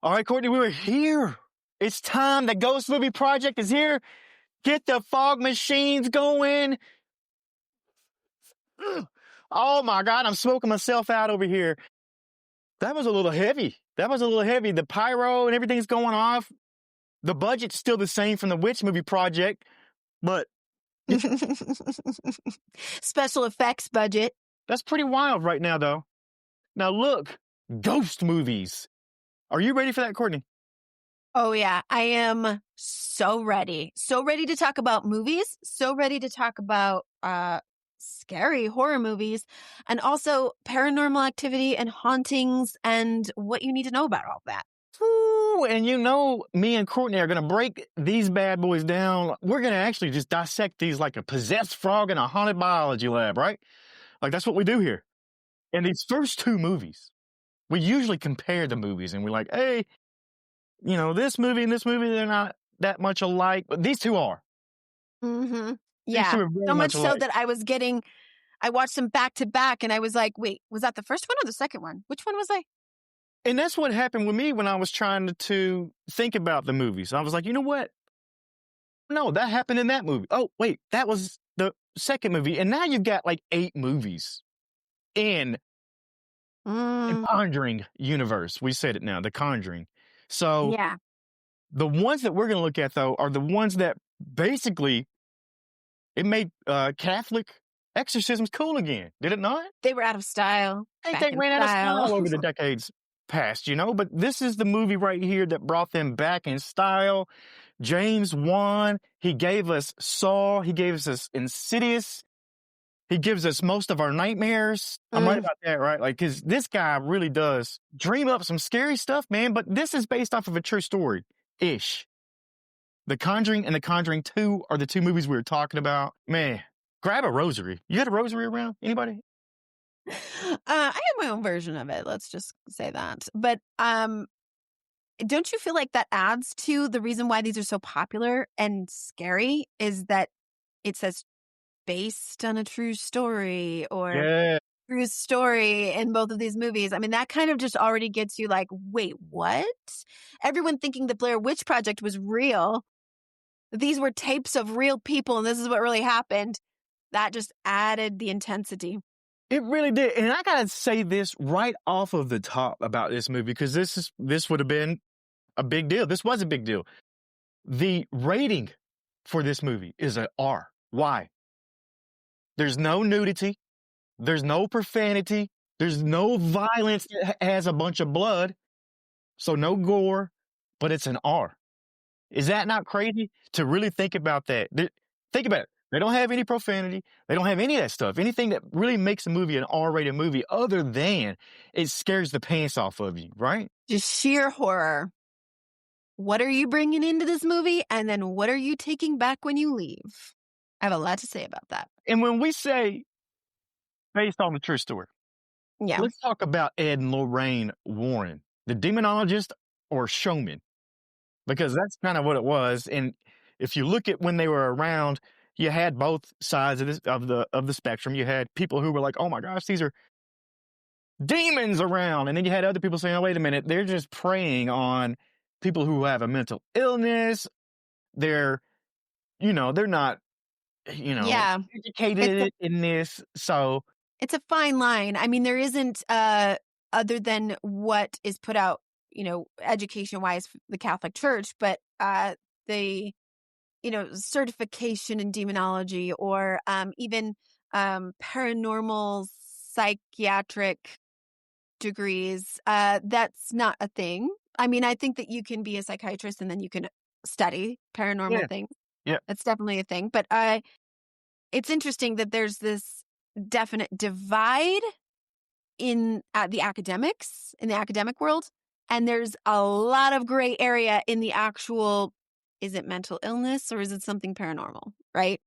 All right, Courtney, we're here. It's time. The Ghost Movie Project is here. Get the fog machines going. Ugh. Oh my God, I'm smoking myself out over here. That was a little heavy. The pyro and everything's going off. The budget's still the same from the Witch Movie Project, but Special effects budget. that's pretty wild right now, though. Now look, ghost movies. Are you ready for that, Courtney? Oh, yeah. I am so ready. So ready to talk about movies. So ready to talk about scary horror movies and also paranormal activity and hauntings and what you need to know about all that. Ooh, and you know, me and Courtney are going to break these bad boys down. We're going to actually just dissect these like a possessed frog in a haunted biology lab, right? Like that's what we do here. In these first two movies, we usually compare the movies and we're like, hey, you know, this movie and this movie, they're not that much alike, but these two are. Mm-hmm. These Yeah. two are very So much so alike. that I watched them back to back and I was like, wait, was that the first one or the second one? Which one was I? And that's what happened with me when I was trying to think about the movies. I was like, you know what? No, that happened in that movie. Oh, wait, that was the second movie. And now you've got like 8 movies in the Conjuring universe. We said it now, the Conjuring. So Yeah. the ones that we're going to look at, though, are the ones that basically it made Catholic exorcisms cool again. Did it not? They were out of style. I think back they in ran out of style. style over the decades past, you know? But this is the movie right here that brought them back in style. James Wan, he gave us Saw, he gave us Insidious, he gives us most of our nightmares. I'm right about that, right? Like, because this guy really does dream up some scary stuff, man. But this is based off of a true story-ish. The Conjuring and The Conjuring 2 are the 2 movies we were talking about. Man, grab a rosary. You got a rosary around? Anybody? I have my own version of it. Let's just say that. But don't you feel like that adds to the reason why these are so popular and scary is that it says based on a true story or Yeah. true story in both of these movies? I mean, that kind of just already gets you like, wait, what? Everyone thinking the Blair Witch Project was real. These were tapes of real people and this is what really happened. That just added the intensity. It really did. And I got to say this right off of the top about this movie, because this would have been a big deal. This was a big deal. The rating for this movie is an R. Why? There's no nudity. There's no profanity. There's no violence that has a bunch of blood. So no gore, but it's an R. Is that not crazy to really think about that? Think about it. They don't have any profanity. They don't have any of that stuff. Anything that really makes a movie an R-rated movie other than it scares the pants off of you, right? Just sheer horror. What are you bringing into this movie? And then what are you taking back when you leave? I have a lot to say about that. And when we say based on the true story, Yeah. let's talk about Ed and Lorraine Warren, the demonologist or showman, because that's kind of what it was. And if you look at when they were around, you had both sides of the spectrum. You had people who were like, "Oh my gosh, these are demons around," and then you had other people saying, "Oh, wait a minute, they're just preying on people who have a mental illness. They're not, Yeah. educated in this." So It's a fine line. I mean, there isn't, other than what is put out, education-wise, the Catholic Church, but the, certification in demonology or even paranormal psychiatric degrees, that's not a thing. I mean, I think that you can be a psychiatrist and then you can study paranormal things. Yeah. That's definitely a thing. But it's interesting that there's this definite divide in the academic world. And there's a lot of gray area in the actual, is it mental illness or is it something paranormal, right?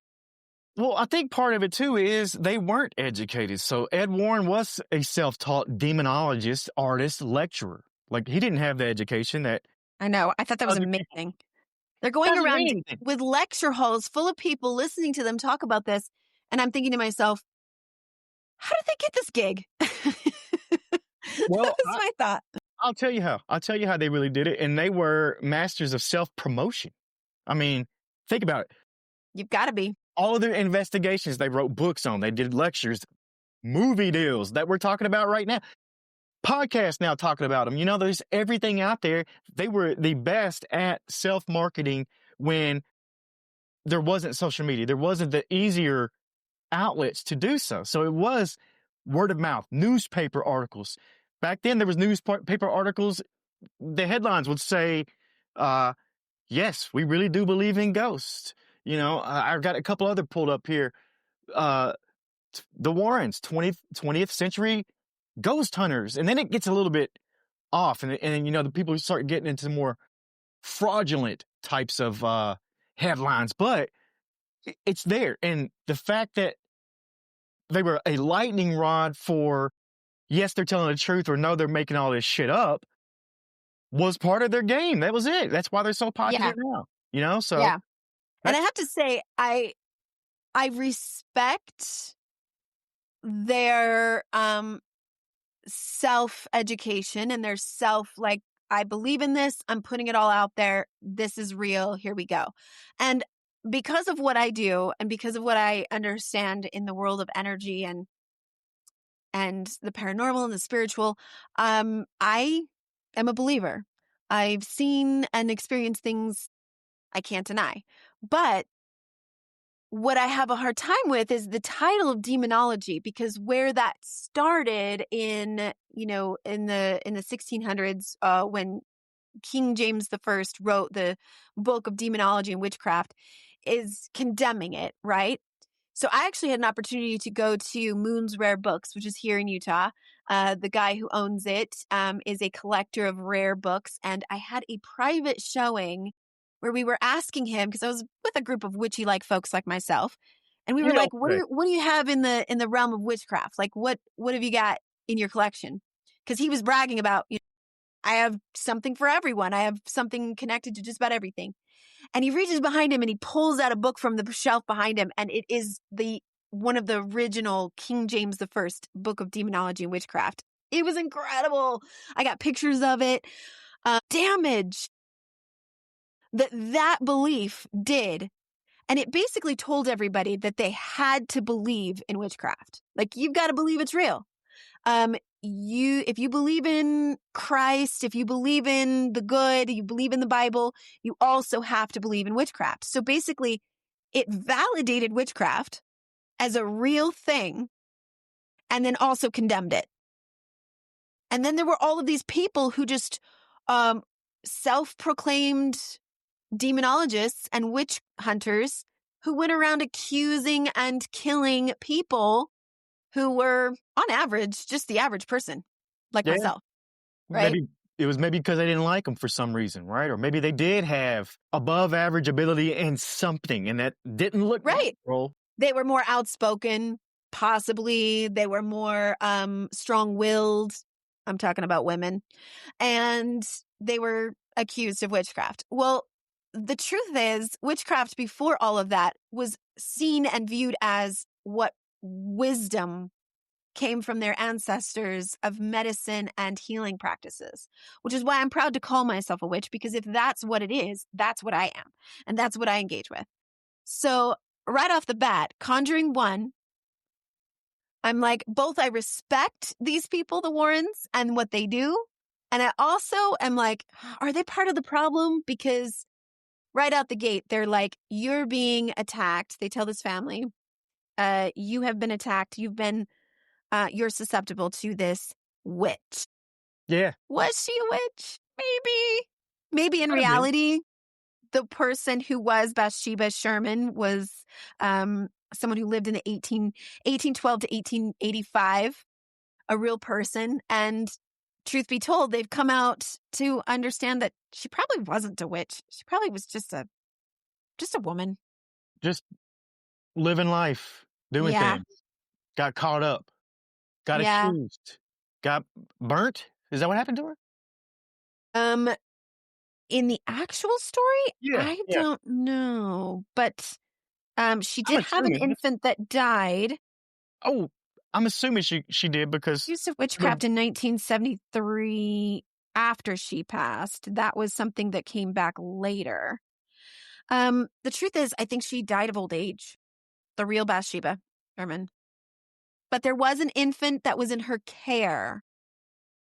Well, I think part of it, too, is they weren't educated. So Ed Warren was a self-taught demonologist, artist, lecturer. Like, he didn't have the education that... I know. I thought that was Other amazing. They're going Doesn't mean around anything. with lecture halls full of people listening to them talk about this. And I'm thinking to myself, how did they get this gig? Well, That was my thought. I'll tell you how. I'll tell you how they really did it, and they were masters of self-promotion. I mean, think about it. You've got to be. All of their investigations, they wrote books on, they did lectures, movie deals that we're talking about right now, podcasts now talking about them. You know, there's everything out there. They were the best at self-marketing when there wasn't social media. There wasn't the easier outlets to do so. So it was word of mouth, newspaper articles. Back then, there was newspaper articles. The headlines would say, yes, we really do believe in ghosts. You know, I've got a couple other pulled up here. The Warrens, 20th century ghost hunters. And then it gets a little bit off. And you know, the people start getting into more fraudulent types of headlines. But it's there. And the fact that they were a lightning rod for, yes, they're telling the truth, or no, they're making all this shit up, was part of their game. That was it. That's why they're so popular now. You know, so yeah. And I have to say, I respect their self-education and their like, I believe in this. I'm putting it all out there. This is real. Here we go. And because of what I do and because of what I understand in the world of energy and the paranormal and the spiritual, I am a believer. I've seen and experienced things I can't deny. But what I have a hard time with is the title of demonology, because where that started in, you know, in the 1600s, when King James I wrote the book of demonology and witchcraft, is condemning it, right? So I actually had an opportunity to go to Moon's Rare Books, which is here in Utah. The guy who owns it is a collector of rare books. And I had a private showing where we were asking him, because I was with a group of witchy-like folks like myself. And we were like, what do you have in the realm of witchcraft? Like, what have you got in your collection? Because he was bragging about, you know, I have something for everyone. I have something connected to just about everything. And he reaches behind him and he pulls out a book from the shelf behind him. And it is one of the original King James I book of demonology and witchcraft. It was incredible. I got pictures of it. Damage that belief did. And it basically told everybody that they had to believe in witchcraft. Like, you've got to believe it's real. If you believe in Christ, if you believe in the good, you believe in the Bible, you also have to believe in witchcraft. So basically, it validated witchcraft as a real thing and then also condemned it. And then there were all of these people who just self-proclaimed demonologists and witch hunters who went around accusing and killing people who were, on average, just the average person, like myself, right? Maybe it was because they didn't like them for some reason, right? Or maybe they did have above average ability in something, and that didn't look right. natural. They were more outspoken, possibly. They were more strong-willed. I'm talking about women. And they were accused of witchcraft. Well, the truth is, witchcraft before all of that was seen and viewed as what wisdom came from their ancestors of medicine and healing practices, which is why I'm proud to call myself a witch, because if that's what it is, that's what I am. And that's what I engage with. So right off the bat, Conjuring 1, I'm like, both I respect these people, the Warrens, and what they do. And I also am like, are they part of the problem? Because right out the gate, they're like, you're being attacked. They tell this family, you have been attacked. You're susceptible to this witch. Yeah. Was she a witch? Maybe in reality, the person who was Bathsheba Sherman was someone who lived in the 1812 to 1885, a real person. And truth be told, they've come out to understand that she probably wasn't a witch. She probably was just a woman. Just living life, doing things. Got caught up, got accused, got burnt. Is that what happened to her? In the actual story, I don't know, but she did have an infant that died. Oh, I'm assuming she did, because Used of witchcraft in 1973. after she passed. That was something that came back later. The truth is, I think she died of old age. The real Bathsheba Sherman. But there was an infant that was in her care,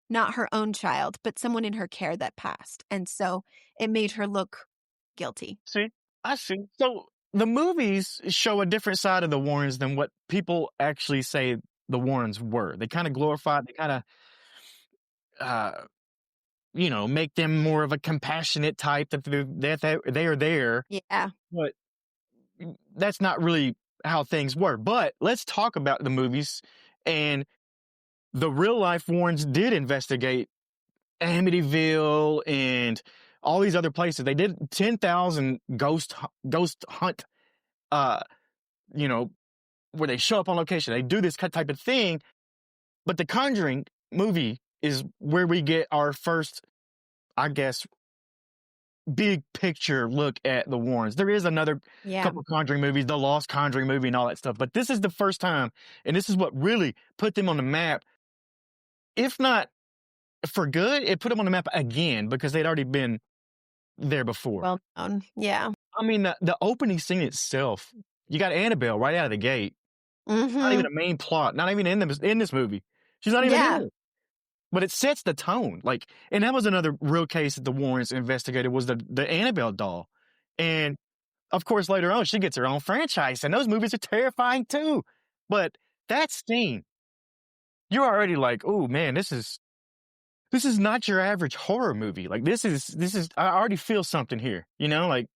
not her own child, but someone in her care that passed. And so it made her look guilty. See, I see. So the movies show a different side of the Warrens than what people actually say the Warrens were. They kind of glorify, they kind of, uh, make them more of a compassionate type that they are there, Yeah. but that's not really how things were. But let's talk about the movies. And the real life Warrens did investigate Amityville and all these other places. They did 10,000 ghost hunt, uh, you know, where they show up on location. They do this type of thing. But the Conjuring movie is where we get our first, I guess, big picture look at the Warrens. There is another couple Conjuring movies, the Lost Conjuring movie and all that stuff. But this is the first time, and this is what really put them on the map. If not for good, it put them on the map again because they'd already been there before. Well known. Yeah. I mean, the opening scene itself, you got Annabelle right out of the gate. Not even a main plot, not even in this movie. She's not even in it. But it sets the tone. Like, and that was another real case that the Warrens investigated was the Annabelle doll. And of course, later on, she gets her own franchise, and those movies are terrifying too. But that scene, you're already like, oh man, this is not your average horror movie. Like this is I already feel something here, like,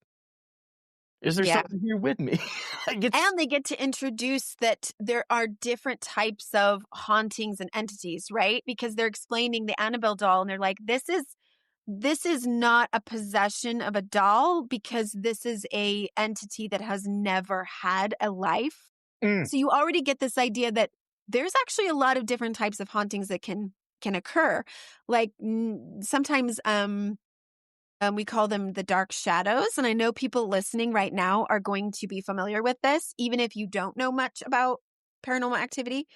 is there something here with me? And they get to introduce that there are different types of hauntings and entities, right? Because they're explaining the Annabelle doll and they're like, this is not a possession of a doll because this is a entity that has never had a life. So you already get this idea that there's actually a lot of different types of hauntings that can occur. Like sometimes we call them the dark shadows. And I know people listening right now are going to be familiar with this, even if you don't know much about paranormal activity.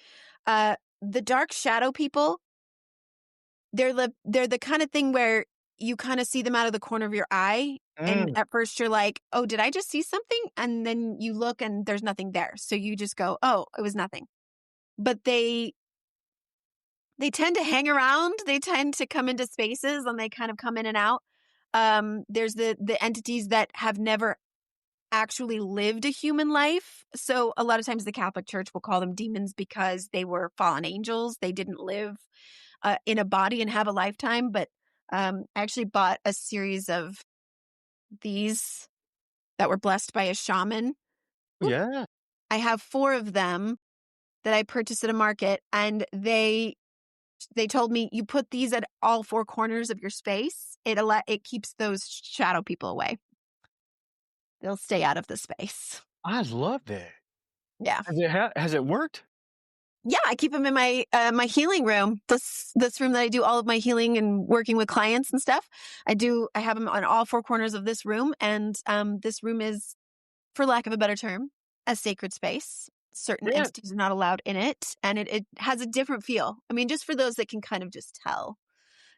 The dark shadow people, they're the kind of thing where you kind of see them out of the corner of your eye. And at first you're like, oh, did I just see something? And then you look and there's nothing there. So you just go, oh, it was nothing. But they tend to hang around. They tend to come into spaces and they kind of come in and out. There's the entities that have never actually lived a human life. So a lot of times the Catholic Church will call them demons because they were fallen angels. They didn't live in a body and have a lifetime. But I actually bought a series of these that were blessed by a shaman. Yeah. I have 4 of them that I purchased at a market, and they told me you put these at all 4 corners of your space. It keeps those shadow people away. They'll stay out of the space. I love that. Yeah. Has it worked? Yeah, I keep them in my my healing room. This room that I do all of my healing and working with clients and stuff. I have them on all 4 corners of this room, and this room is, for lack of a better term, a sacred space. Certain entities are not allowed in it, and it has a different feel. I mean, just for those that can kind of just tell,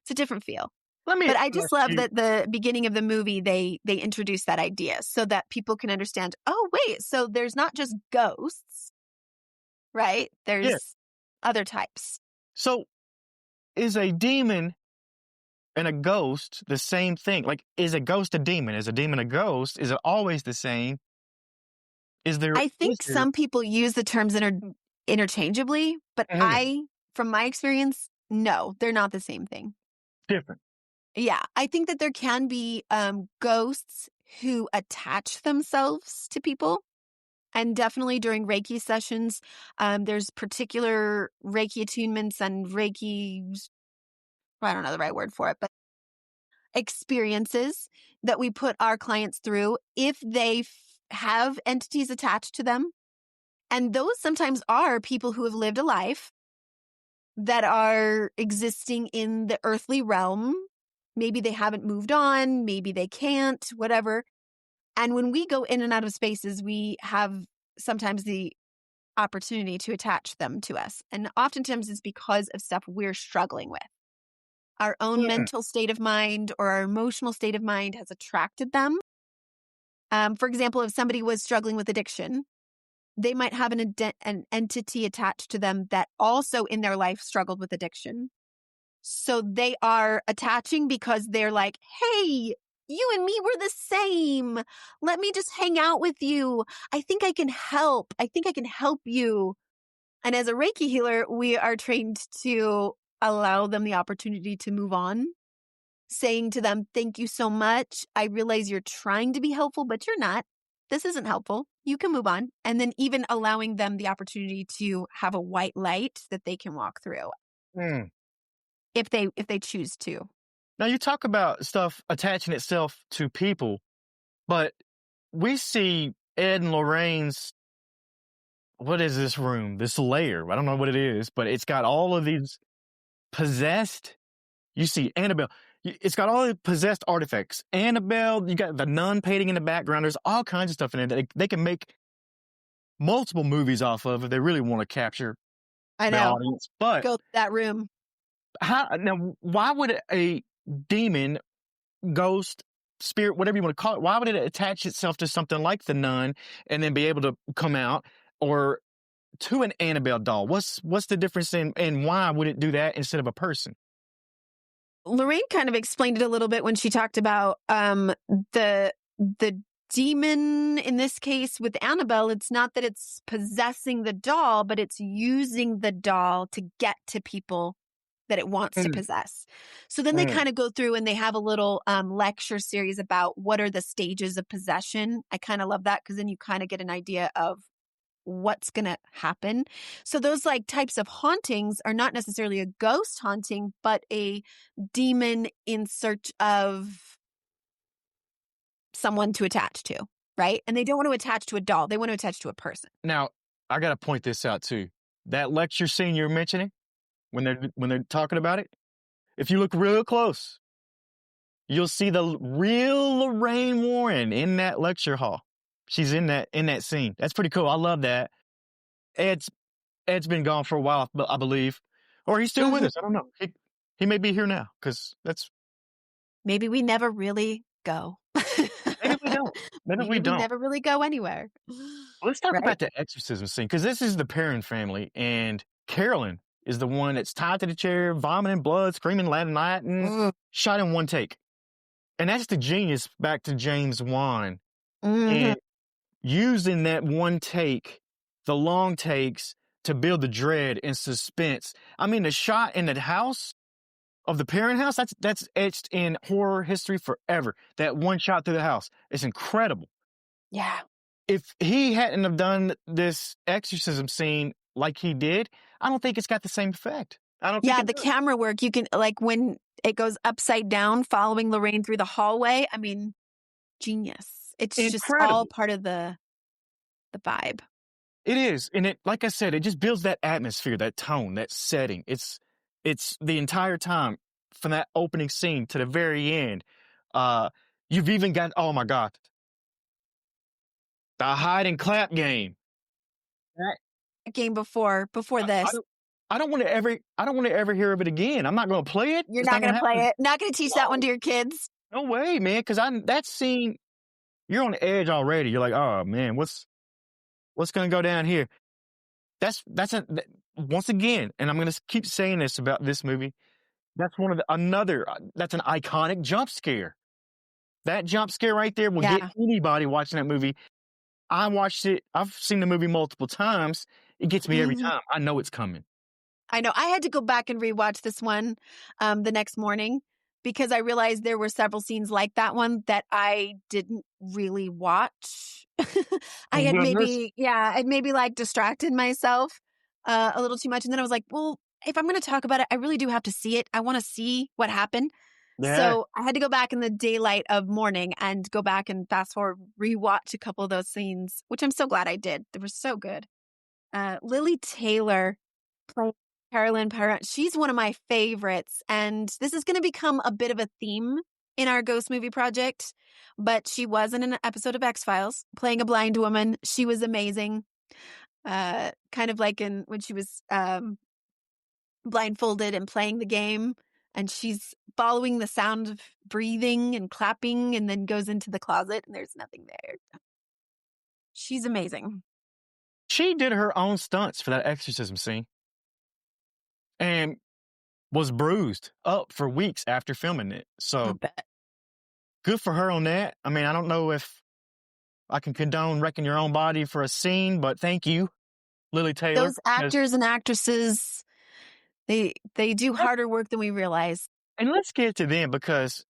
it's a different feel. But I just love that the beginning of the movie, they introduce that idea so that people can understand, oh, wait, so there's not just ghosts, right? There's other types. So is a demon and a ghost the same thing? Like, is a ghost a demon? Is a demon a ghost? Is it always the same? I think some people use the terms interchangeably, but from my experience, no, they're not the same thing. Different. Yeah, I think that there can be ghosts who attach themselves to people. And definitely during Reiki sessions, there's particular Reiki attunements and Reiki, I don't know the right word for it, but experiences that we put our clients through if they have entities attached to them. And those sometimes are people who have lived a life that are existing in the earthly realm. Maybe they haven't moved on, maybe they can't, whatever. And when we go in and out of spaces, we have sometimes the opportunity to attach them to us. And oftentimes it's because of stuff we're struggling with. our own Mm. mental state of mind or our emotional state of mind has attracted them. For example, if somebody was struggling with addiction, they might have an entity attached to them that also in their life struggled with addiction. So they are attaching because they're like, hey, you and me, we're the same. Let me just hang out with you. I think I can help. I think I can help you. And as a Reiki healer, we are trained to allow them the opportunity to move on, saying to them, thank you so much. I realize you're trying to be helpful, but you're not. This isn't helpful. You can move on. And then even allowing them the opportunity to have a white light that they can walk through Mm. if they choose to. Now you talk about stuff attaching itself to people, but we see Ed and Lorraine's, what is this room? This lair. I don't know what it is, but it's got all of these possessed. You see Annabelle. It's got all the possessed artifacts. Annabelle, you got the nun painting in the background. There's all kinds of stuff in there that they can make multiple movies off of if they really want to capture I the know. audience. But Go to that room. why would a demon, ghost, spirit, whatever you want to call it, why would it attach itself to something like the nun and then be able to come out, or to an Annabelle doll? What's the difference in, and why would it do that instead of a person? Lorraine kind of explained it a little bit when she talked about the demon in this case with Annabelle. It's not that it's possessing the doll, but it's using the doll to get to people that it wants to possess. So then they kind of go through and they have a little lecture series about what are the stages of possession. I kind of love that because then you kind of get an idea of what's going to happen. So those like types of hauntings are not necessarily a ghost haunting, but a demon in search of someone to attach to, right? And they don't want to attach to a doll. They want to attach to a person. Now, I got to point this out too. That lecture scene you're mentioning, when they're talking about it, if you look real close, you'll see the real Lorraine Warren in that lecture hall. She's in that scene. That's pretty cool. I love that. Ed's been gone for a while, I believe, or he's still with us. I don't know. He may be here now because that's. Maybe we never really go. Maybe we don't. Maybe we don't. Never really go anywhere. Let's talk Right? about the exorcism scene, because this is the Perrin family, and Carolyn is the one that's tied to the chair, vomiting blood, screaming Latin, shot in one take. And that's the genius back to James Wan. And using that one take, the long takes, to build the dread and suspense. I mean, the shot in the house of the Perrin house, that's etched in horror history forever. That one shot through the house. It's incredible. Yeah. If he hadn't have done this exorcism scene like he did, I don't think it's got the same effect. I don't think the does. camera work, you can, like when it goes upside down following Lorraine through the hallway. I mean, genius. It's Incredible. just all part of the vibe. It is. And it, like I said, it just builds that atmosphere, that tone, that setting. It's the entire time from that opening scene to the very end. You've even got, oh my God, the hide and clap game. Game before this. I don't want to ever hear of it again. I'm not going to play it. You're not going to play it. Not going to teach that one to your kids. No way, man. Because that scene, you're on the edge already. You're like, oh man, what's going to go down here? Once again, and I'm going to keep saying this about this movie. That's that's an iconic jump scare. That jump scare right there will get anybody watching that movie. I watched it. I've seen the movie multiple times. It gets me every time. I know it's coming. I know. I had to go back and rewatch this one the next morning because I realized there were several scenes like that one that I didn't really watch. I'd maybe like distracted myself a little too much. And then I was like, well, if I'm going to talk about it, I really do have to see it. I want to see what happened. Yeah. So I had to go back in the daylight of morning and go back and fast forward, rewatch a couple of those scenes, which I'm so glad I did. They were so good. Lily Taylor playing Carolyn Perrin. She's one of my favorites. And this is going to become a bit of a theme in our ghost movie project. But she was in an episode of X-Files playing a blind woman. She was amazing. Kind of like when she was blindfolded and playing the game. and she's following the sound of breathing and clapping and then goes into the closet and there's nothing there. She's amazing. She did her own stunts for that exorcism scene and was bruised up for weeks after filming it. I So bet. good for her on that. I mean, I don't know if I can condone wrecking your own body for a scene, but thank you, Lily Taylor. Those actors and actresses, they do harder work than we realize. And let's get to them because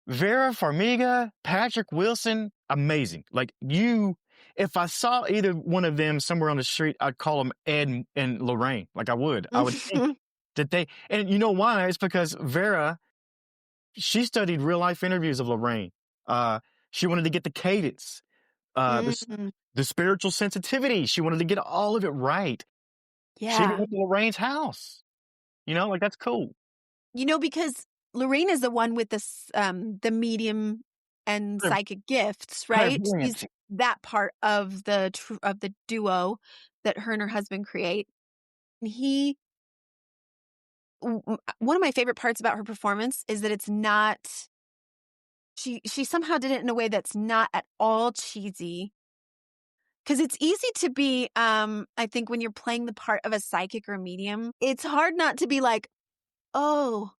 Vera Farmiga, Patrick Wilson, amazing. Like if I saw either one of them somewhere on the street, I'd call them Ed and Lorraine. Like I would think that and you know why? It's because Vera, she studied real life interviews of Lorraine. She wanted to get the cadence, the spiritual sensitivity. She wanted to get all of it right. Yeah. She went to Lorraine's house. Like that's cool. Because Lorraine is the one with this, the medium and psychic gifts, right? She's that part of the duo that her and her husband create. And one of my favorite parts about her performance is that it's not, she somehow did it in a way that's not at all cheesy. Because it's easy to be, I think when you're playing the part of a psychic or a medium, it's hard not to be like, oh,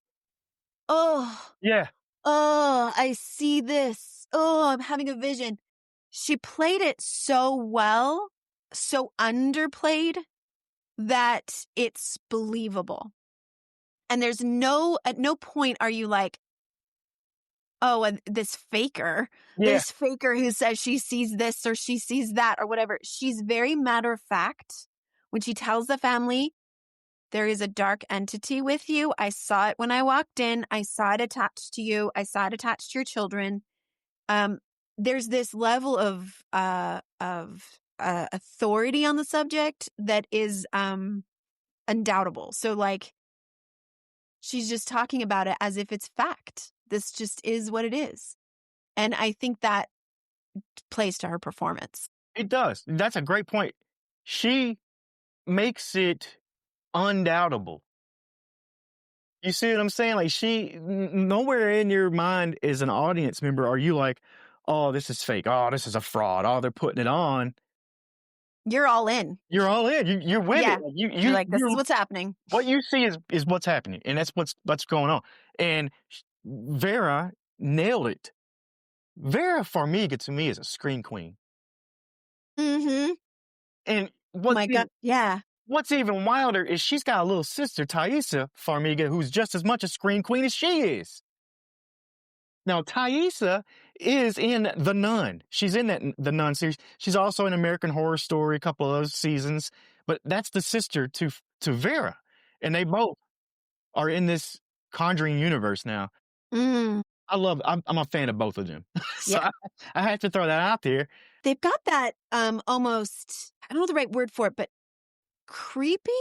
yeah, I see this. Oh, I'm having a vision. She played it so well, so underplayed that it's believable. And at no point are you like, oh, this faker who says she sees this or she sees that or whatever. She's very matter of fact when she tells the family, there is a dark entity with you. I saw it when I walked in. I saw it attached to you. I saw it attached to your children. There's this level of authority on the subject that is undoubtable. So like, she's just talking about it as if it's fact. This just is what it is. And I think that plays to her performance. It does. That's a great point. She makes it undoubtable. You see what I'm saying? Like nowhere in your mind as an audience member are you like, oh, this is fake. Oh, this is a fraud. Oh, they're putting it on. You're all in. You're all in. You're with it. You're like, this is what's happening. What you see is what's happening, and that's what's going on. And Vera nailed it. Vera Farmiga to me is a screen queen. Mm-hmm. And oh my God, yeah. What's even wilder is she's got a little sister, Thaisa Farmiga, who's just as much a screen queen as she is. Now, Thaisa is in The Nun. She's in The Nun series. She's also in American Horror Story, a couple of those seasons. But that's the sister to Vera. And they both are in this Conjuring universe now. I'm a fan of both of them. So I have to throw that out there. They've got that almost, I don't know the right word for it, but creepy,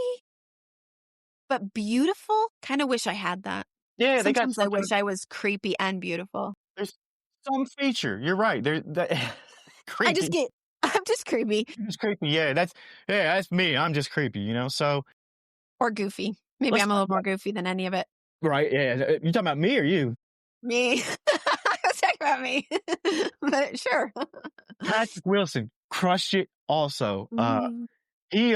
but beautiful. Kind of wish I had that. Yeah, sometimes I wish I was creepy and beautiful. There's some feature. You're right. Creepy. I'm just creepy. You're just creepy. Yeah, that's me. I'm just creepy, So or goofy. Maybe I'm a little more goofy than any of it. Right. Yeah. You talking about me or you? Me. I was talking about me. But sure. Patrick Wilson crushed it also. He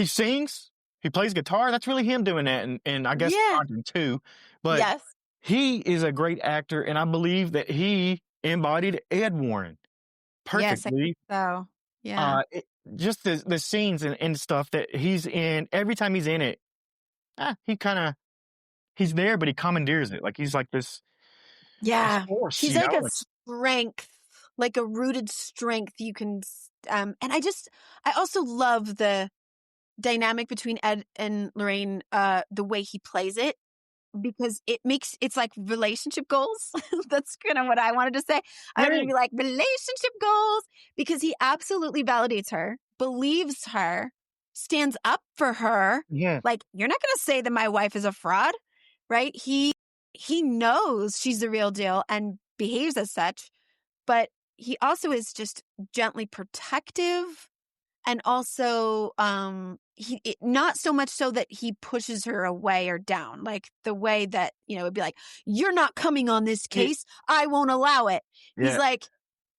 sings, he plays guitar. That's really him doing that. And I guess Conjuring too. But he is a great actor. And I believe that he embodied Ed Warren perfectly. Yes, so yeah. Just the scenes and stuff that he's in, every time he's in it, he's there, but he commandeers it. Like he's like this. Yeah. He's like a strength, like a rooted strength you can, and I also love the dynamic between Ed and Lorraine, the way he plays it, because it's like relationship goals. That's kind of what I wanted to say. I would be like relationship goals, because he absolutely validates her, believes her, stands up for her. Yeah. Like, you're not going to say that my wife is a fraud, right? He knows she's the real deal and behaves as such, but he also is just gently protective. And also, not so much so that he pushes her away or down, like the way that, it'd be like, you're not coming on this case. I won't allow it. He's Yeah. like,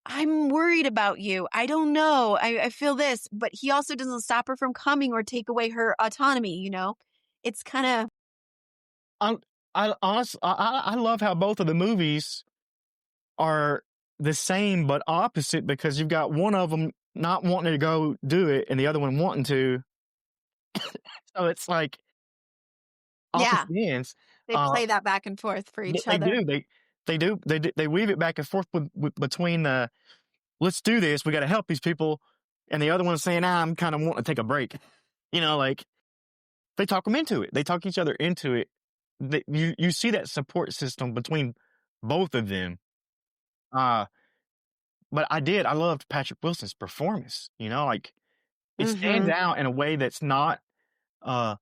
I'm worried about you. I don't know. I feel this, but he also doesn't stop her from coming or take away her autonomy. It's kind of, I I honestly I love how both of the movies are the same but opposite because you've got one of them not wanting to go do it and the other one wanting to. So it's like yeah, opposite ends. they Uh, play that back and forth for each they other. do. They weave it back and forth with between the let's do this. We got to help these people, and the other one's saying, I'm kind of wanting to take a break. Like they talk them into it. They talk each other into it. You see that support system between both of them. Uh, but I loved Patrick Wilson's performance. Like it stands Mm-hmm. out in a way that's not uh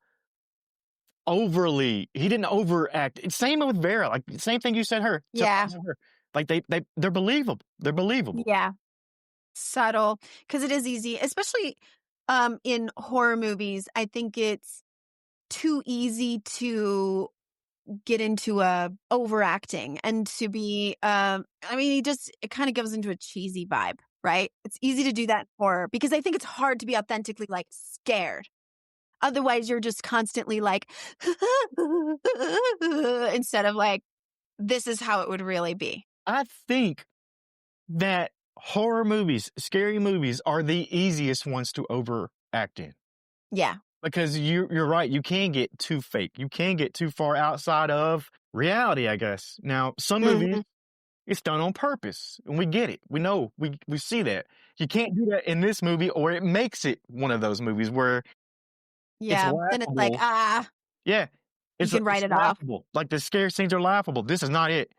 overly. He didn't overact. It's same with Vera. Like same thing you said Yeah. her. Like they're believable. They're believable. Yeah. Subtle. Because it is easy, especially in horror movies. I think it's too easy to get into overacting and to be it kind of goes into a cheesy vibe, right? It's easy to do that in horror because I think it's hard to be authentically like scared. Otherwise you're just constantly like instead of like this is how it would really be. I think that horror movies, scary movies, are the easiest ones to overact in. Yeah. Because you're right, you can get too fake. You can get too far outside of reality, I guess. Now, some movies, Hmm. it's done on purpose, and we get it. We know, we see that. You can't do that in this movie, or it makes it one of those movies where it's Yeah. Then it's like, laughable. Yeah, you can write it's it off. laughable. Like the scare scenes are laughable. This is not it.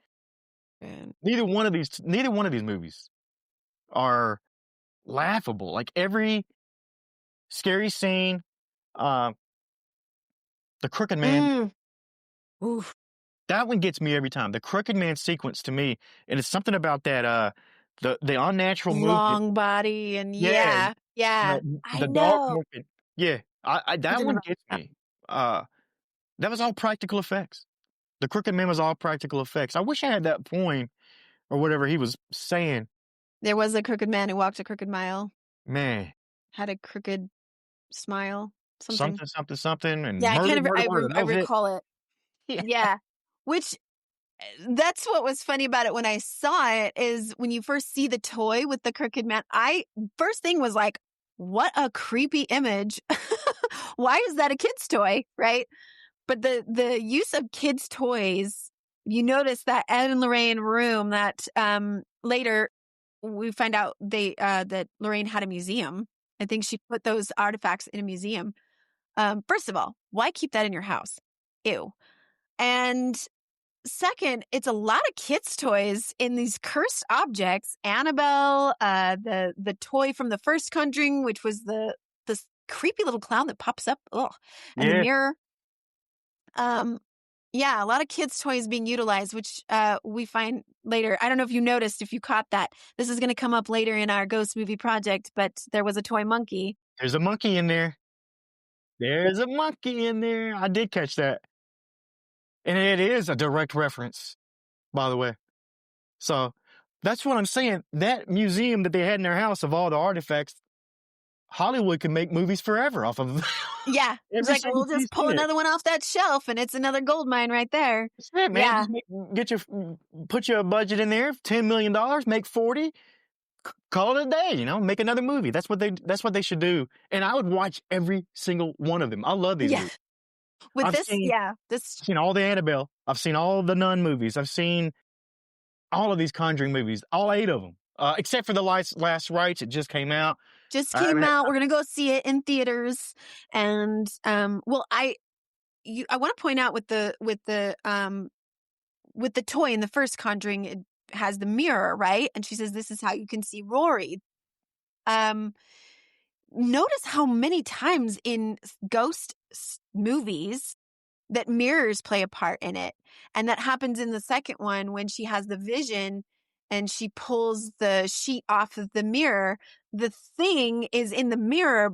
Mm. Neither one of these movies are laughable. Like every scary scene, uh, the Crooked Man. Mm. Oof. That one gets me every time. The Crooked Man sequence to me, and it's something about that, the unnatural movement. Long body and Yeah, yeah. Yeah. I the dark know. movement. Yeah, I I that didn't one know gets that. me. Uh, that was all practical effects. The Crooked Man was all practical effects. I wish I had that poem or whatever he was saying. There was a crooked man who walked a crooked mile, Man, had a crooked smile, something. something, something, something, and Yeah, I murder, kind of murder, murder. I That was it. recall it. Yeah. Yeah. Which that's what was funny about it when I saw it is when you first see the toy with the crooked man, I first thing was like, what a creepy image. Why is that a kid's toy, right? But the use of kids' toys, you notice that Ed and Lorraine room that later we find out that Lorraine had a museum. I think she put those artifacts in a museum. First of all, why keep that in your house? Ew. And second, it's a lot of kids' toys in these cursed objects. Annabelle, the toy from the first Conjuring, which was this creepy little clown that pops up, ugh, and the Yeah, mirror. Um, yeah, a lot of kids' toys being utilized, which we find later. I don't know if you noticed, if you caught that. This is going to come up later in our ghost movie project, but there was a toy monkey. there's a monkey in there. There's a monkey in there. I did catch that. And it is a direct reference, by the way. So that's what I'm saying. That museum that they had in their house of all the artifacts, Hollywood could make movies forever off of Yeah, it's every like single we'll piece just pull in it. another one off that shelf, and it's another gold mine right there. That's it, man. Yeah, Just put your budget in there, $10 million, make 40, call it a day, make another movie. That's what they should do. And I would watch every single one of them. I love these yeah. movies. With I've this, seen, yeah, this, I've seen all the Annabelle. I've seen all the Nun movies. I've seen all of these Conjuring movies, all 8 of them, except for the last rites. It just came out. just I came haven't. out. We're gonna go see it in theaters, and well, I want to point out with the toy in the first Conjuring, it has the mirror, right? And she says this is how you can see Rory. Um, Notice how many times in ghost movies that mirrors play a part in it. And that happens in the second one when she has the vision and she pulls the sheet off of the mirror. The thing is in the mirror,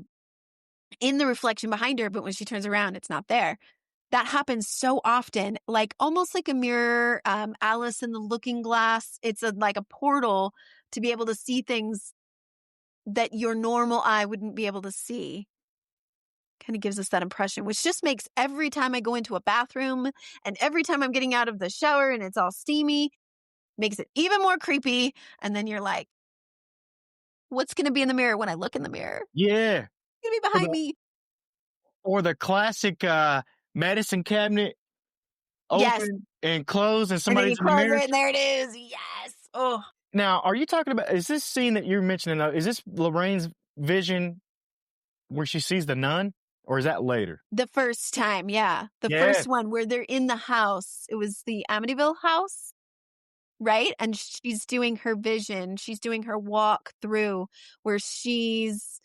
in the reflection behind her, but when she turns around, it's not there. That happens so often, like almost like a mirror, Alice in the Looking Glass. It's like a portal to be able to see things that your normal eye wouldn't be able to see. Kind of gives us that impression, which just makes every time I go into a bathroom and every time I'm getting out of the shower and it's all steamy, makes it even more creepy. And then you're like, what's going to be in the mirror when I look in the mirror? Yeah. It's going to be Or behind the, me. or the classic medicine cabinet Yes. open and close and And then you somebody's in the close mirror. it and there it is. Yes. Oh, Now, are you talking about, is this scene that you're mentioning, is this Lorraine's vision where she sees the nun? Or is that later? the first time. Yeah. The Yeah. first one where they're in the house. It was the Amityville house, right? And she's doing her vision. She's doing her walk through where she's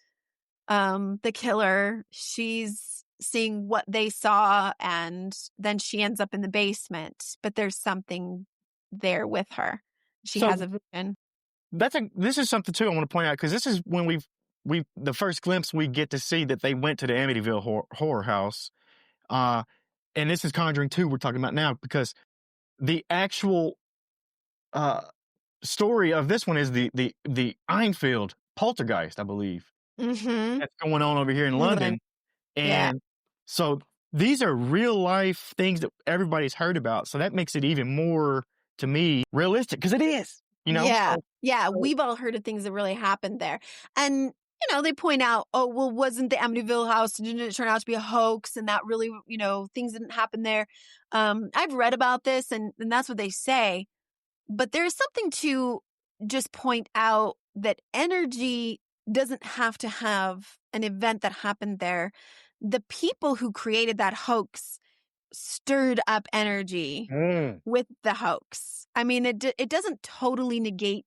the killer. She's seeing what they saw, and then she ends up in the basement, but there's something there with her. She So has a vision. this is something too I want to point out, because this is when we the first glimpse we get to see that they went to the Amityville horror house. And this is Conjuring 2 we're talking about now, because the actual uh story of this one is the Enfield poltergeist, I believe, Mm-hmm. that's going on over here in England. London. Yeah. And so these are real life things that everybody's heard about. So that makes it even more, to me, realistic, because it is, Yeah. So, Yeah. We've all heard of things that really happened there. And, they point out, oh, well, wasn't the Amityville house, didn't it turn out to be a hoax? And that really, things didn't happen there. I've read about this and that's what they say. But there's something to just point out that energy doesn't have to have an event that happened there. The people who created that hoax stirred up energy mm, with the hoax. I mean, it doesn't totally negate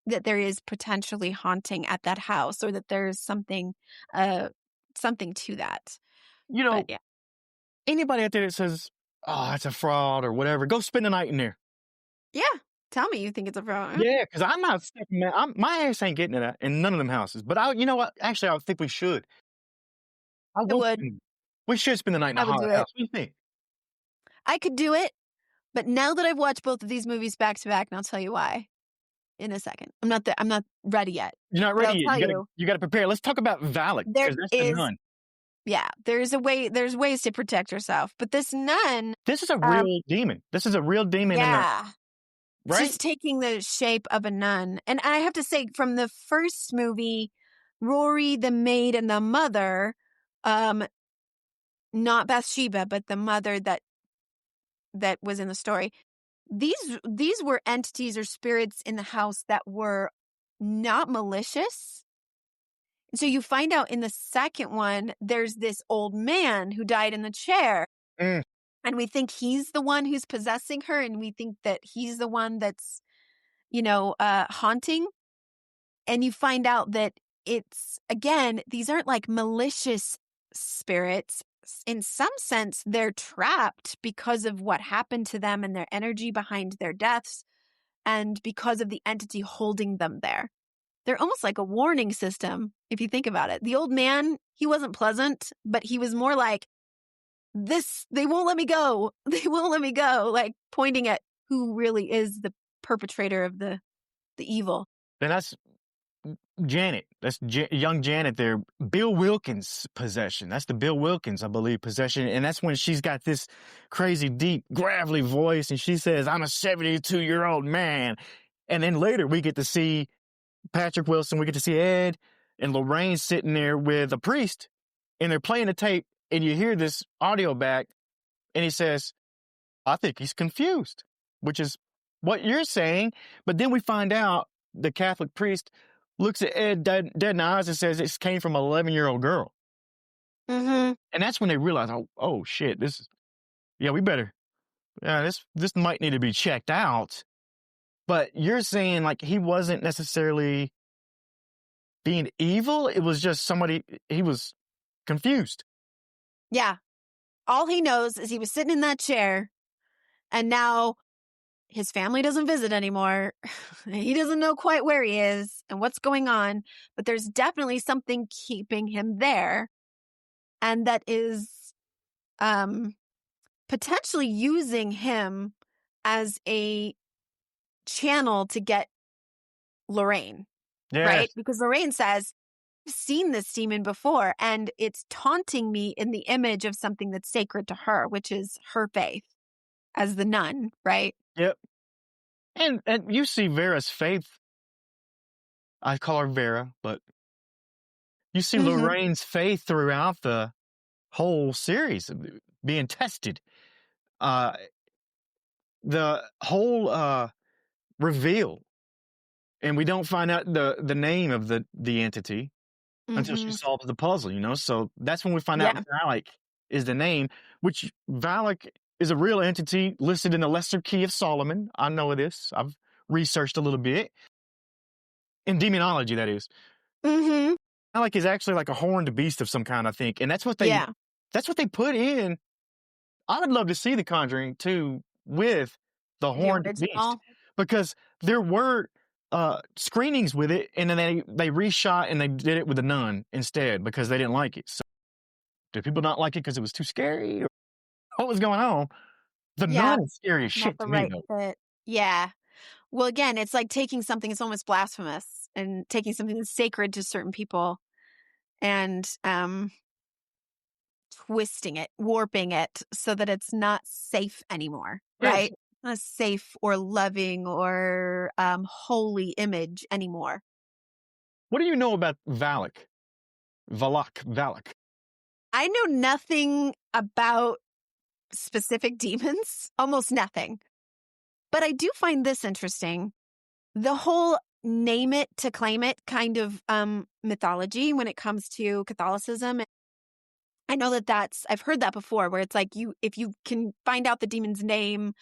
that there is potentially haunting at that house, or that there's something to that. But yeah, anybody out there that says, oh, it's a fraud or whatever, go spend the night in there. yeah. Tell me you think it's a fraud. Yeah, because I'm not stepping my ass ain't getting it in none of them houses. But you know what? Actually, I think we should. I I would. would. We should spend the night in a I would do haunted it. house. What do you think? I could do it, but now that I've watched both of these movies back to back, and I'll tell you why in a second. I'm not ready yet. You're not But I'll ready tell yet. you, You gotta prepare. Let's talk about Valak, there because that's the is, nun. yeah, there's ways to protect yourself. But this nun, This is a real demon. This is a real demon in there, yeah, right? just taking the shape of a nun. And I have to say, from the first movie, Rory, the maid, and the mother, not Bathsheba, but the mother that was in the story, these were entities or spirits in the house that were not malicious. So you find out in the second one, there's this old man who died in the chair. Mm. And we think he's the one who's possessing her. And we think that he's the one that's, haunting. And you find out that it's, again, these aren't like malicious spirits. In some sense, they're trapped because of what happened to them and their energy behind their deaths, and because of the entity holding them there. They're almost like a warning system, if you think about it. The old man, he wasn't pleasant, but he was more like, they won't let me go. They won't let me go. Like pointing at who really is the perpetrator of the evil. Then that's Janet. That's young Janet there. Bill Wilkins' possession. That's the Bill Wilkins, I believe, possession. And that's when she's got this crazy, deep, gravelly voice. And she says, I'm a 72-year-old man. And then later we get to see Patrick Wilson. We get to see Ed and Lorraine sitting there with a priest. And they're playing the tape. And you hear this audio back. And he says, I think he's confused, which is what you're saying. But then we find out the Catholic priest looks at Ed dead in the eyes and says it came from an 11-year-old girl. Mm-hmm. And that's when they realize, oh shit, we better, this might need to be checked out. But you're saying like he wasn't necessarily being evil. It was just he was confused. Yeah. All he knows is he was sitting in that chair, and now his family doesn't visit anymore. He doesn't know quite where he is and what's going on, but there's definitely something keeping him there. And that is potentially using him as a channel to get Lorraine, Yes. right? Because Lorraine says, I've seen this demon before, and it's taunting me in the image of something that's sacred to her, which is her faith as the nun, right? Yep. And you see Vera's faith. I call her Vera, but you see Mm-hmm. Lorraine's faith throughout the whole series being tested. Uh, the whole reveal, and we don't find out the name of the entity until she Mm-hmm. solves the puzzle. So that's when we find out Yeah. Valak is the name, which Valak is a real entity listed in the Lesser Key of Solomon. I know this. I've researched a little bit in demonology. That is, Mm-hmm. Valak is actually like a horned beast of some kind, I think, and Yeah. that's what they put in. I would love to see The Conjuring 2 with the The horned beast, original. because there were screenings with it, and then they reshot and they did it with the nun instead because they didn't like it. So did people not like it because it was too scary, or what was going on? The Yeah. nun is scary as Not shit the to me, right though. fit. Yeah. Well, again, it's like taking something that's almost blasphemous and taking something that's sacred to certain people and twisting it, warping it so that it's not safe anymore, Yes. right? Not a safe or loving or holy image anymore. What do you know about Valak? Valak. I know nothing about specific demons, almost nothing. But I do find this interesting. The whole name it to claim it kind of mythology when it comes to Catholicism. I know I've heard that before, where it's like if you can find out the demon's name,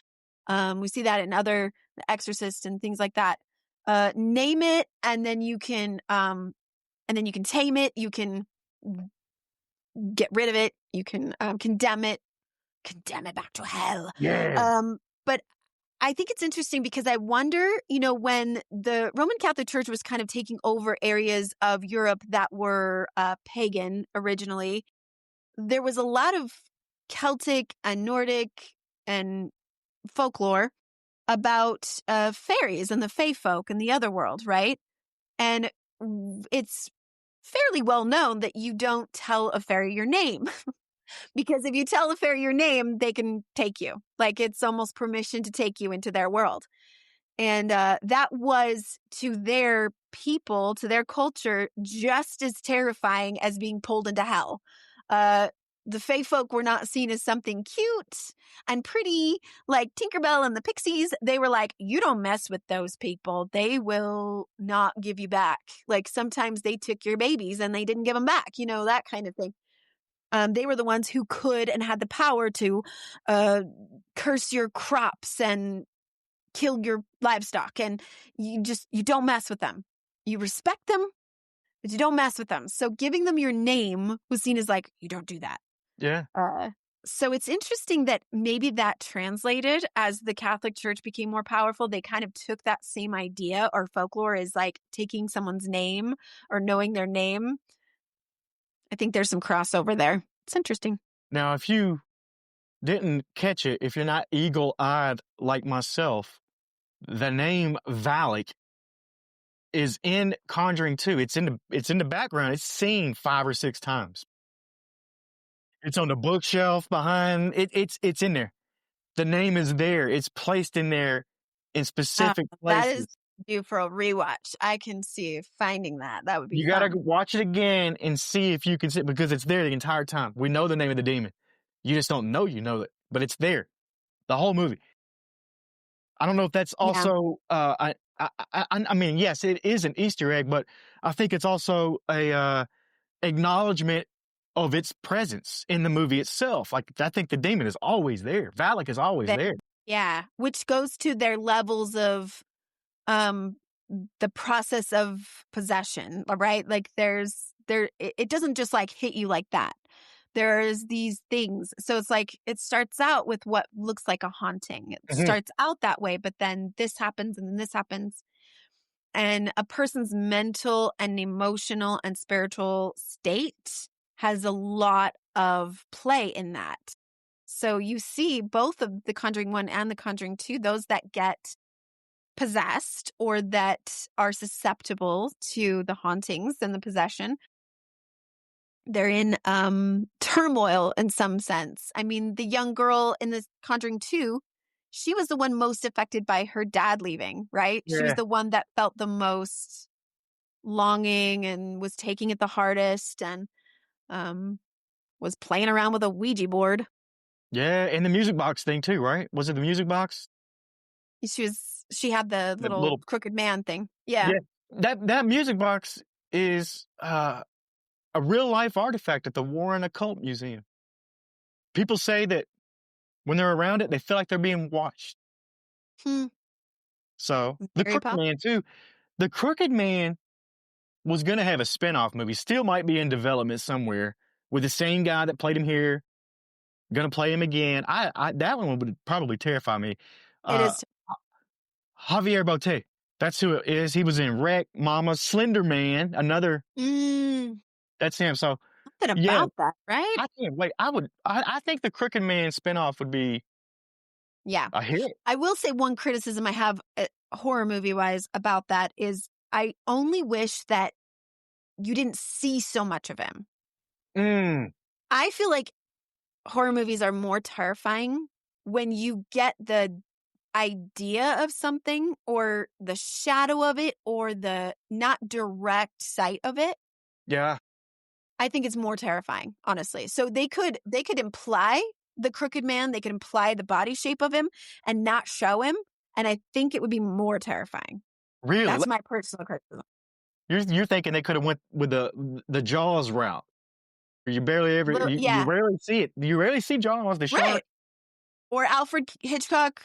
we see that in other exorcists and things like that. Name it, and then you can tame it. You can get rid of it. You can condemn it back to hell. Yeah. But I think it's interesting because I wonder, when the Roman Catholic Church was kind of taking over areas of Europe that were pagan originally, there was a lot of Celtic and Nordic and folklore about fairies and the fae folk and the other world, right? And it's fairly well known that you don't tell a fairy your name. Because if you tell a fairy your name, they can take you. Like, it's almost permission to take you into their world. And that was, to their people, to their culture, just as terrifying as being pulled into hell. The Fae folk were not seen as something cute and pretty like Tinkerbell and the Pixies. They were like, you don't mess with those people. They will not give you back. Like, sometimes they took your babies and they didn't give them back, that kind of thing. They were the ones who could and had the power to curse your crops and kill your livestock. And you don't mess with them. You respect them, but you don't mess with them. So giving them your name was seen as like, you don't do that. Yeah. So it's interesting that maybe that translated as the Catholic Church became more powerful. They kind of took that same idea, or folklore is like taking someone's name or knowing their name. I think there's some crossover there. It's interesting. Now, if you didn't catch it, if you're not eagle-eyed like myself, the name Valak is in Conjuring 2. It's in the background. It's seen 5 or 6 times. It's on the bookshelf behind. It's in there. The name is there. It's placed in there in specific That is places. due for a rewatch. I can see finding that. That would be You gotta fun. watch it again and see if you can see it, because it's there the entire time. We know the name of the demon. You just don't know you know it, but it's there the whole movie. I don't know if that's Yeah. also I mean, yes, it is an Easter egg, but I think it's also a acknowledgement of its presence in the movie itself. Like, I think the demon is always there. Valak is always there. Yeah. Which goes to their levels of um the process of possession, right? Like it doesn't just like hit you like that. There's these things. So it's like it starts out with what looks like a haunting. It Hmm. starts out that way, but then this happens and then this happens. And a person's mental and emotional and spiritual state has a lot of play in that. So you see both of the Conjuring 1 and the Conjuring 2, those that get possessed or that are susceptible to the hauntings and the possession, they're in turmoil in some sense. I mean, the young girl in the Conjuring 2, she was the one most affected by her dad leaving, right? She was Yeah. the one that felt the most longing and was taking it the hardest and was playing around with a Ouija board. Yeah. And the music box thing too, right? Was it the music box? She had the The little little, crooked man thing. Yeah. yeah. That music box is a real life artifact at the Warren Occult Museum. People say that when they're around it, they feel like they're being watched. Hmm. So the Very Crooked pop. Man too. The Crooked Man was going to have a spinoff movie. Still might be in development somewhere with the same guy that played him here. Going to play him again. I that one would probably terrify me. It Uh, is. Javier Botet. That's who it is. He was in Wreck, Mama, Slender Man. Another. Mm, That's him. So something yeah, about that, right? I can't wait. I think the Crooked Man spinoff would be Yeah. a hit. I will say one criticism I have horror movie wise about that is I only wish that you didn't see so much of him. Mm, I feel like horror movies are more terrifying when you get the idea of something or the shadow of it or the not direct sight of it. yeah, I think it's more terrifying, honestly. So they could imply the crooked man, they could imply the body shape of him and not show him, and I think it would be more terrifying. really. That's my personal criticism. You're thinking they could have went with the Jaws route. You barely ever Little, you yeah, rarely see it. You rarely see Jaws, the right. shark. Or Alfred Hitchcock,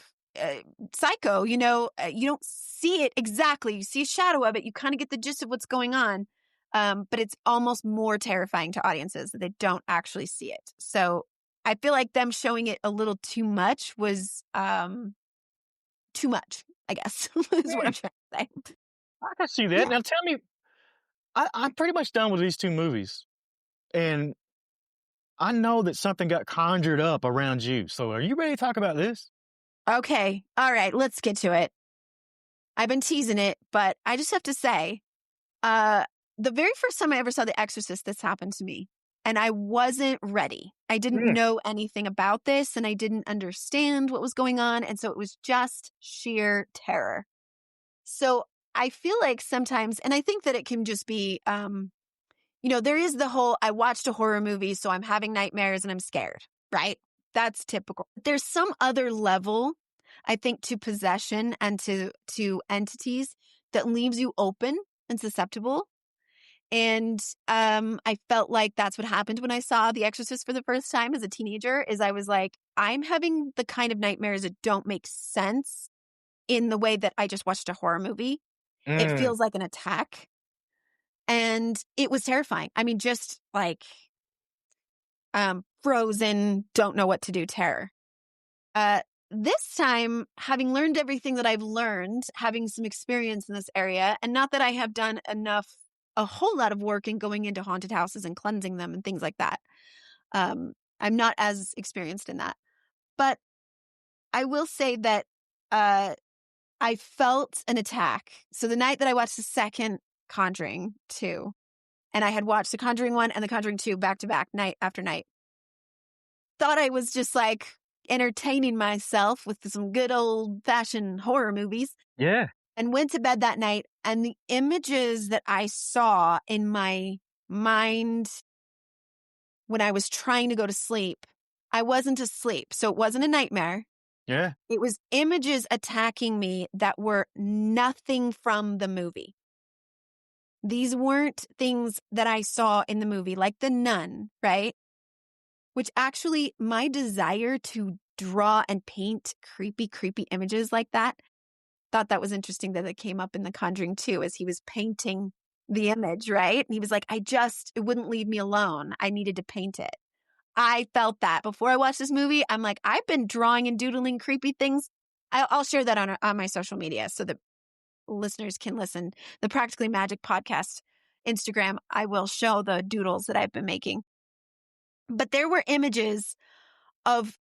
Psycho. You don't see it exactly. You see a shadow of it. You kind of get the gist of what's going on, but it's almost more terrifying to audiences that they don't actually see it. So I feel like them showing it a little too much was too much, I guess, is what Hmm, I'm trying to say. I can see that. Yeah. Now tell me, I'm pretty much done with these two movies, and I know that something got conjured up around you. So are you ready to talk about this? Okay. All right. Let's get to it. I've been teasing it, but I just have to say, uh, the very first time I ever saw The Exorcist, this happened to me, and I wasn't ready. I didn't Mm, know anything about this, and I didn't understand what was going on, and so it was just sheer terror. So I feel like sometimes, and I think that it can just be, there is the whole, I watched a horror movie, so I'm having nightmares and I'm scared, right? That's typical. There's some other level, I think, to possession and to entities that leaves you open and susceptible. And I felt like that's what happened when I saw The Exorcist for the first time as a teenager, is I was like, I'm having the kind of nightmares that don't make sense in the way that I just watched a horror movie. It mm, feels like an attack. And it was terrifying. I mean, just like frozen, don't know what to do terror. Uh, this time, having learned everything that I've learned, having some experience in this area, and not that I have done a whole lot of work in going into haunted houses and cleansing them and things like that. I'm not as experienced in that. But I will say that uh, I felt an attack. So the night that I watched the second Conjuring 2, and I had watched the Conjuring 1 and the Conjuring 2 back to back, night after night, thought I was just like entertaining myself with some good old fashioned horror movies, yeah, and went to bed that night. And the images that I saw in my mind when I was trying to go to sleep, I wasn't asleep. So it wasn't a nightmare. yeah. It was images attacking me that were nothing from the movie. These weren't things that I saw in the movie, like the nun, right? Which actually, my desire to draw and paint creepy, creepy images like that, thought that was interesting that it came up in The Conjuring 2 as he was painting the image, right? And he was like, it wouldn't leave me alone. I needed to paint it. I felt that before I watched this movie. I'm like, I've been drawing and doodling creepy things. I'll share that on my social media so that listeners can listen. The Practically Magic podcast Instagram, I will show the doodles that I've been making. But there were images of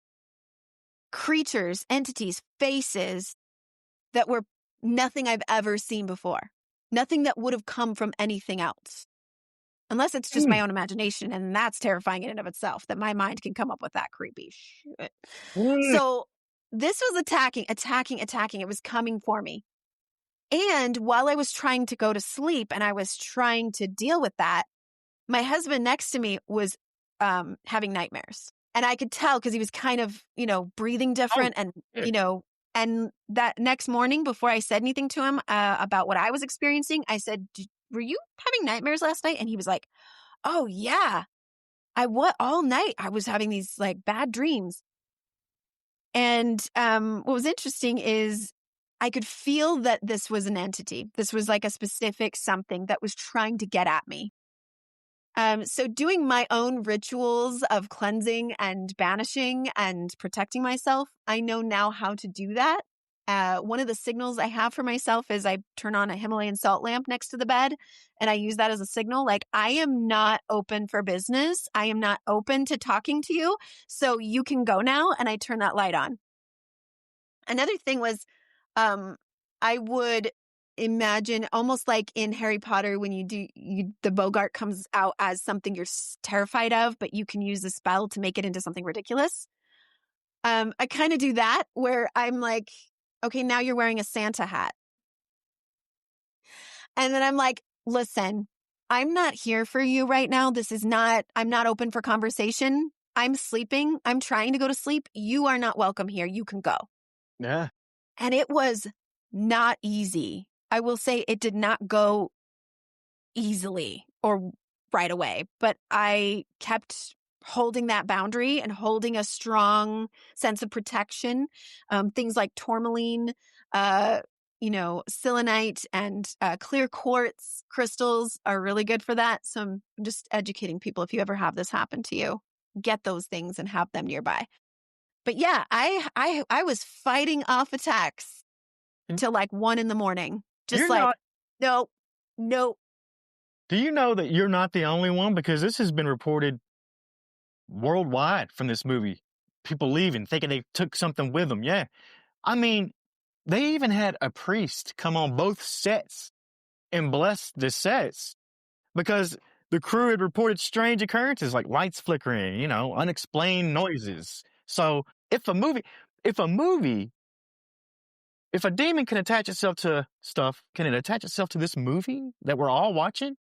creatures, entities, faces that were nothing I've ever seen before. Nothing that would have come from anything else. Unless it's just my own imagination, and that's terrifying in and of itself, that my mind can come up with that creepy shit. So this was attacking. It was coming for me. And while I was trying to go to sleep and I was trying to deal with that, my husband next to me was having nightmares. And I could tell because he was kind of, breathing different. And, and that next morning before I said anything to him about what I was experiencing, I said, were you having nightmares last night? And he was like, oh, yeah. All night I was having these like bad dreams. And what was interesting is I could feel that this was an entity. This was like a specific something that was trying to get at me. So doing my own rituals of cleansing and banishing and protecting myself, I know now how to do that. One of the signals I have for myself is I turn on a Himalayan salt lamp next to the bed, and I use that as a signal. Like, I am not open for business. I am not open to talking to you. So you can go now. And I turn that light on. Another thing was, I would imagine almost like in Harry Potter when the Bogart comes out as something you're terrified of, but you can use the spell to make it into something ridiculous. I kind of do that where I'm like, okay, now you're wearing a Santa hat. And then I'm like, listen, I'm not here for you right now. I'm not open for conversation. I'm sleeping. I'm trying to go to sleep. You are not welcome here. You can go. Yeah. And it was not easy. I will say it did not go easily or right away, but I kept holding that boundary and holding a strong sense of protection. Things like tourmaline, selenite and clear quartz crystals are really good for that. So I'm just educating people. If you ever have this happen to you, get those things and have them nearby. But yeah, I was fighting off attacks till like 1 a.m. Just no. Do you know that you're not the only one? Because this has been reported worldwide from this movie. People leaving, thinking they took something with them. Yeah. I mean, they even had a priest come on both sets and bless the sets because the crew had reported strange occurrences like lights flickering, unexplained noises. So if a demon can attach itself to stuff, can it attach itself to this movie that we're all watching?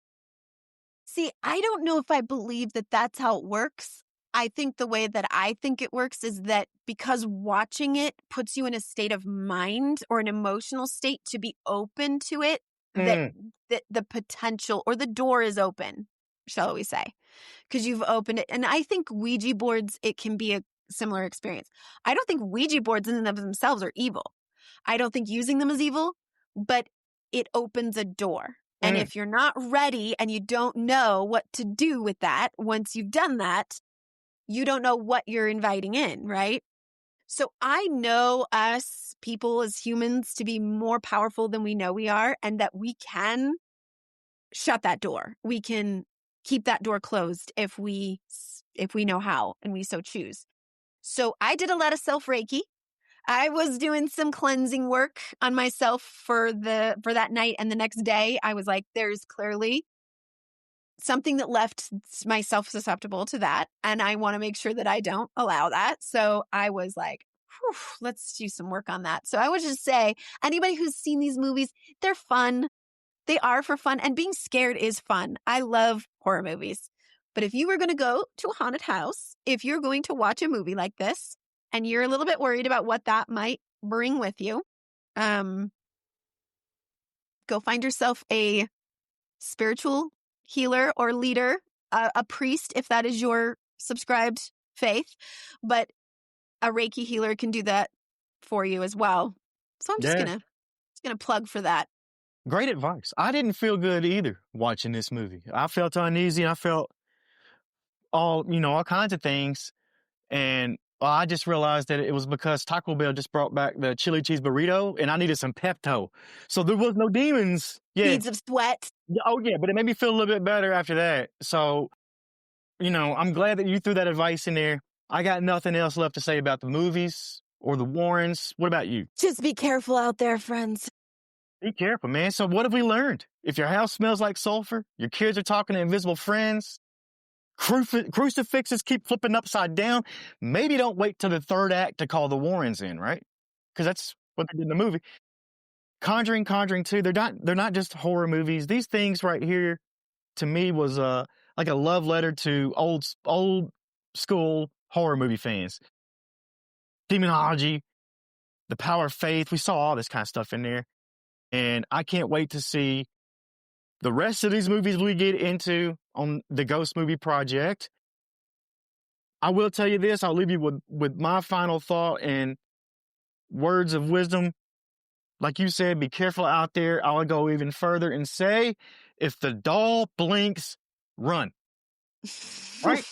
See, I don't know if I believe that that's how it works. I think the way that I think it works is that because watching it puts you in a state of mind or an emotional state to be open to it, that the potential or the door is open, shall we say, because you've opened it. And I think Ouija boards, it can be a similar experience. I don't think Ouija boards in and of themselves are evil. I don't think using them is evil, but it opens a door. And if you're not ready and you don't know what to do with that, once you've done that, you don't know what you're inviting in, right? So I know us people as humans to be more powerful than we know we are, and that we can shut that door. We can keep that door closed if we know how and we so choose. So I did a lot of self-Reiki. I was doing some cleansing work on myself for that night, and the next day I was like, there's clearly something that left myself susceptible to that, and I want to make sure that I don't allow that. So I was like, let's do some work on that. So I would just say, anybody who's seen these movies, they're fun. They are for fun, and being scared is fun. I love horror movies. But if you were going to go to a haunted house, if you're going to watch a movie like this, and you're a little bit worried about what that might bring with you, go find yourself a spiritual healer or leader, a priest, if that is your subscribed faith. But a Reiki healer can do that for you as well. So I'm just gonna plug for that. Great advice. I didn't feel good either watching this movie. I felt uneasy. I felt all kinds of things. And I just realized that it was because Taco Bell just brought back the chili cheese burrito and I needed some Pepto. So there was no demons. Yeah. Beads of sweat. Oh, yeah. But it made me feel a little bit better after that. So, I'm glad that you threw that advice in there. I got nothing else left to say about the movies or the Warrens. What about you? Just be careful out there, friends. Be careful, man. So what have we learned? If your house smells like sulfur, your kids are talking to invisible friends, crucifixes keep flipping upside down, maybe don't wait till the third act to call the Warrens in, right? Because that's what they did in the movie. Conjuring 2, they're not just horror movies. These things right here, to me, was like a love letter to old school horror movie fans. Demonology, the power of faith. We saw all this kind of stuff in there. And I can't wait to see the rest of these movies we get into on the Ghost Movie Project. I will tell you this. I'll leave you with my final thought and words of wisdom. Like you said, be careful out there. I'll go even further and say, if the doll blinks, run. Right?